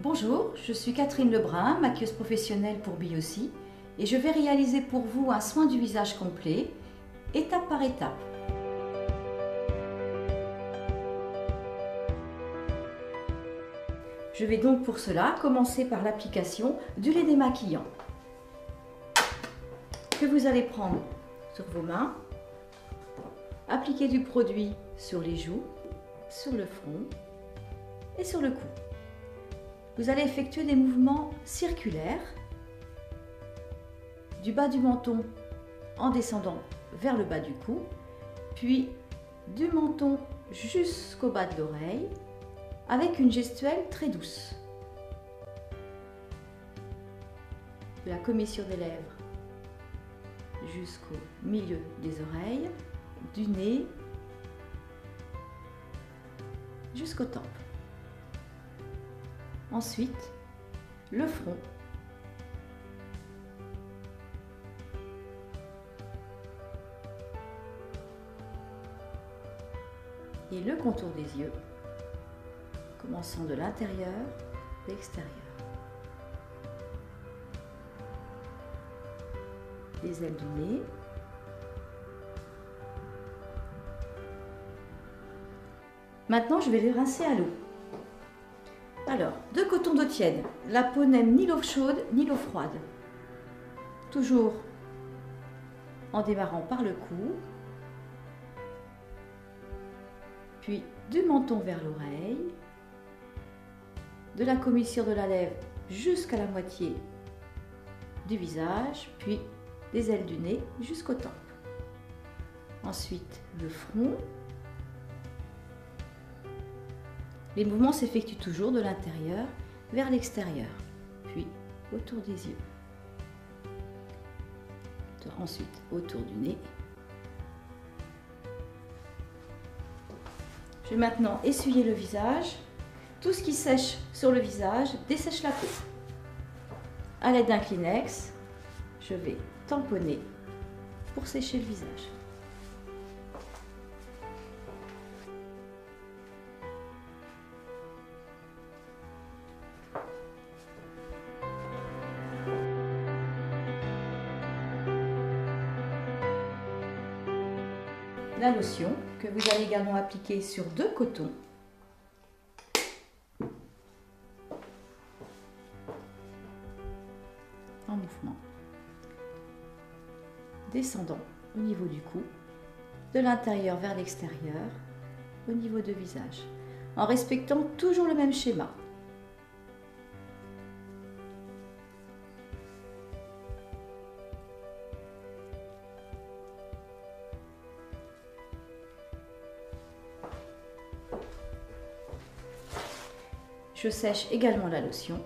Bonjour, je suis Catherine Lebrun, maquilleuse professionnelle pour Biosi et je vais réaliser pour vous un soin du visage complet, étape par étape. Je vais donc pour cela commencer par l'application du lait démaquillant que vous allez prendre sur vos mains, appliquer du produit sur les joues, sur le front et sur le cou. Vous allez effectuer des mouvements circulaires du bas du menton en descendant vers le bas du cou, puis du menton jusqu'au bas de l'oreille avec une gestuelle très douce. De la commissure des lèvres jusqu'au milieu des oreilles, du nez jusqu'aux tempes. Ensuite, le front. Et le contour des yeux, commençant de l'intérieur à l'extérieur. Les ailes du nez. Maintenant, je vais les rincer à l'eau. Alors, de coton d'eau tiède. La peau n'aime ni l'eau chaude ni l'eau froide. Toujours en démarrant par le cou, puis du menton vers l'oreille, de la commissure de la lèvre jusqu'à la moitié du visage, puis des ailes du nez jusqu'aux tempes. Ensuite, le front. Les mouvements s'effectuent toujours de l'intérieur vers l'extérieur, puis autour des yeux. Ensuite, autour du nez. Je vais maintenant essuyer le visage. Tout ce qui sèche sur le visage dessèche la peau. À l'aide d'un Kleenex, je vais tamponner pour sécher le visage. La lotion que vous allez également appliquer sur deux cotons. En mouvement. Descendant au niveau du cou, de l'intérieur vers l'extérieur, au niveau du visage, en respectant toujours le même schéma. Je sèche également la lotion.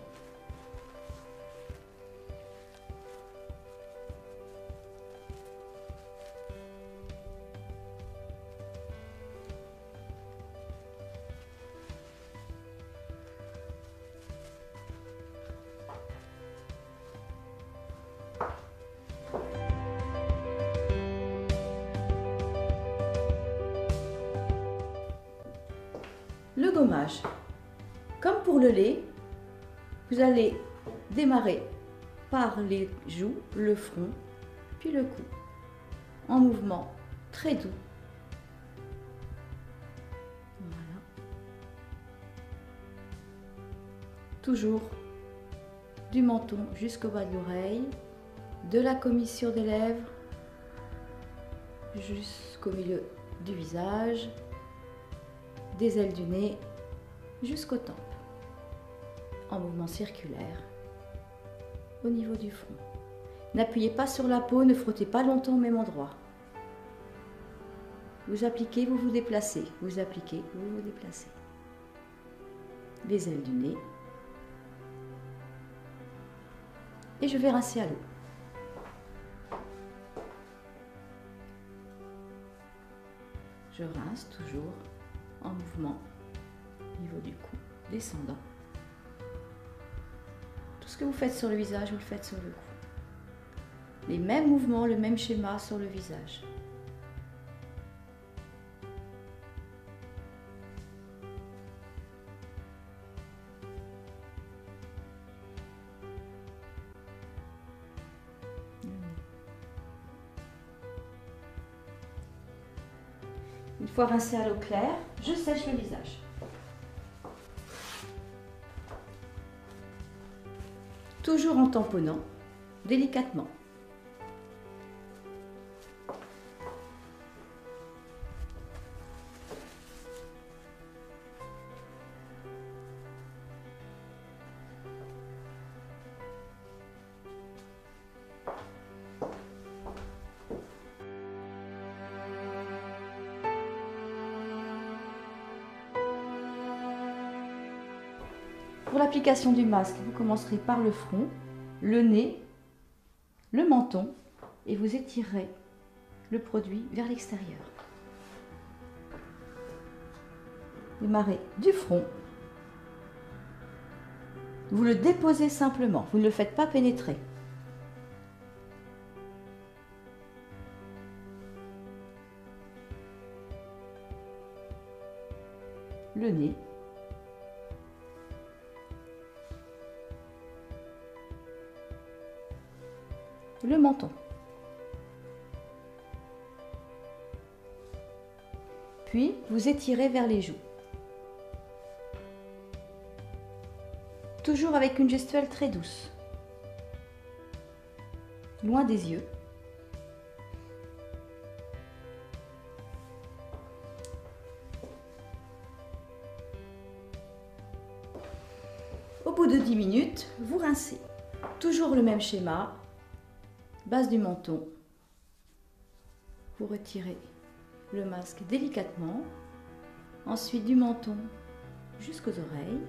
Le gommage. Comme pour le lait, vous allez démarrer par les joues, le front, puis le cou, en mouvement très doux. Voilà. Toujours du menton jusqu'au bas de l'oreille, de la commissure des lèvres jusqu'au milieu du visage, des ailes du nez jusqu'aux tempes, en mouvement circulaire au niveau du front. N'appuyez pas sur la peau, ne frottez pas longtemps au même endroit. Vous appliquez, vous vous déplacez, vous appliquez, vous vous déplacez. Les ailes du nez. Et je vais rincer à l'eau. Je rince toujours en mouvement au niveau du cou, descendant. Tout ce que vous faites sur le visage, vous le faites sur le cou. Les mêmes mouvements, le même schéma sur le visage. Une fois rincé à l'eau claire, je sèche le visage. Toujours en tamponnant délicatement. Pour l'application du masque, vous commencerez par le front, le nez, le menton et vous étirerez le produit vers l'extérieur. Démarrez du front. Vous le déposez simplement, vous ne le faites pas pénétrer. Le nez. Le menton. Puis, vous étirez vers les joues. Toujours avec une gestuelle très douce. Loin des yeux. Au bout de 10 minutes, vous rincez. Toujours le même schéma. Base du menton, vous retirez le masque délicatement, ensuite du menton jusqu'aux oreilles,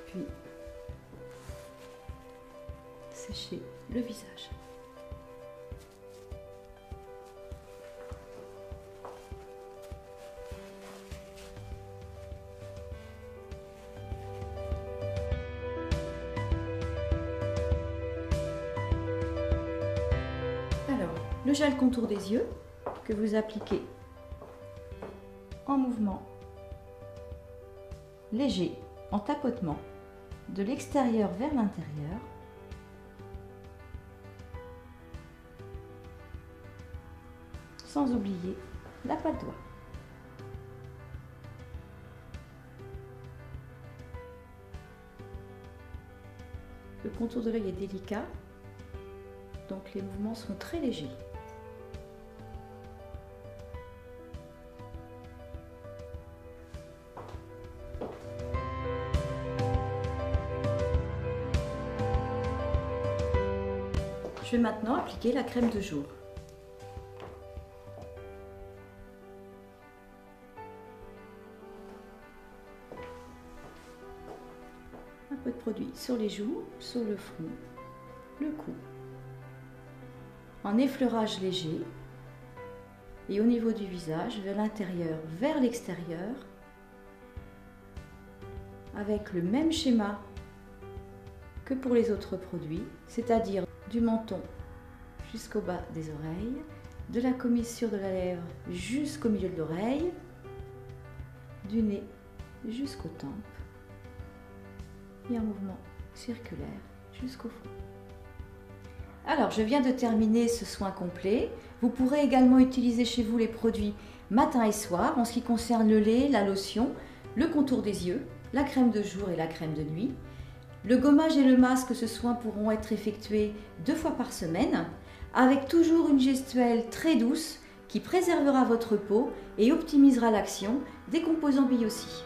puis sécher le visage. Alors, le gel contour des yeux que vous appliquez en mouvement léger, en tapotement, de l'extérieur vers l'intérieur. Sans oublier la patte d'oie. Le contour de l'œil est délicat, donc les mouvements sont très légers. Je vais maintenant appliquer la crème de jour. Un peu de produit sur les joues, sur le front, le cou, en effleurage léger et au niveau du visage, vers l'intérieur, vers l'extérieur, avec le même schéma que pour les autres produits, c'est-à-dire du menton jusqu'au bas des oreilles, de la commissure de la lèvre jusqu'au milieu de l'oreille, du nez jusqu'aux tempes, et un mouvement circulaire jusqu'au fond. Alors, je viens de terminer ce soin complet. Vous pourrez également utiliser chez vous les produits matin et soir en ce qui concerne le lait, la lotion, le contour des yeux, la crème de jour et la crème de nuit. Le gommage et le masque, ce soin pourront être effectués 2 fois par semaine, avec toujours une gestuelle très douce qui préservera votre peau et optimisera l'action des composants BioSi.